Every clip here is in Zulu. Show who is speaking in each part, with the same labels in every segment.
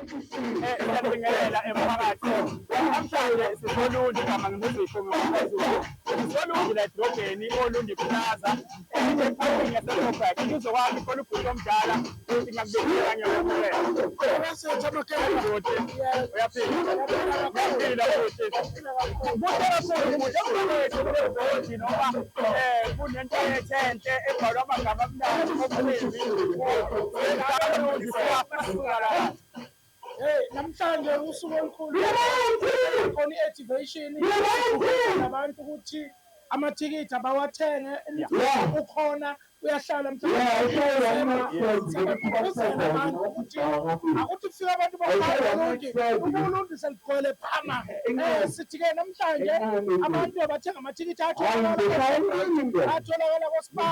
Speaker 1: Siyabingelela emphakathi. Namhlanje sisolunje kama ngizisho ngomphezulu. Sisolunje la edrobheni Olundi Plaza. Ephakathi ngasePropack. Ngizokwazi khona ubhuti omdala ukuthi ngakubekela ngiyokubeka. Uyasethi amakhaya ukuthi uyaphila. Uyaphila futhi. Kuhle kakhulu ukuthi noma kunento ethenhle ebhalwa amagama amnandi omsebenzi.
Speaker 2: Namhlanje usuku olukhulu khona i-activation abantu ukuthi amathikithi abawathenge ukhona uyahlala mhlawumbe ukuthi kufika abantu Uluntu seligcwele phama. Sithi-ke namhlanje abantu abathenga amathikithi atholakala koSpa.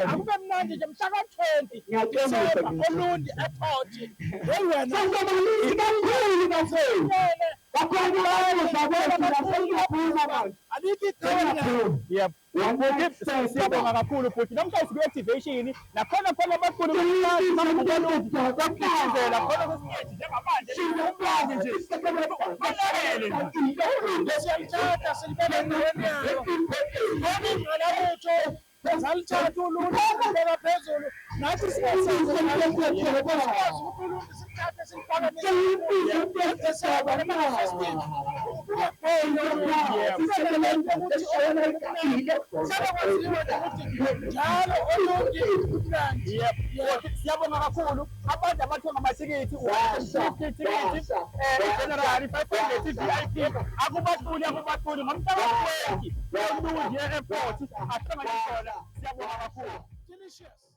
Speaker 2: Akube mnandi nje mhla ka-20 Disemba Olundi Airport.
Speaker 1: Siyabonga kakhulu futhi namhlanje siku-activation nakhona khona abakhulu bakuzela khona kwesinyethi njengamanje
Speaker 2: siyamthatha silibeka endaweni yayo. Khona ingqalabutho zalithatha uluntu silibeka phezulu nathi sikwazi ukuthi uluntu silithathe siliphakamisa njalo Olundi mnandi.
Speaker 1: Siyabonga kakhulu abantu abathenga amathikithi general 500 VIP akubathuli ngomhla ka-20 Olundi Airport ahlangane khona. Siyabonga kakhulu.
Speaker 2: Delicious.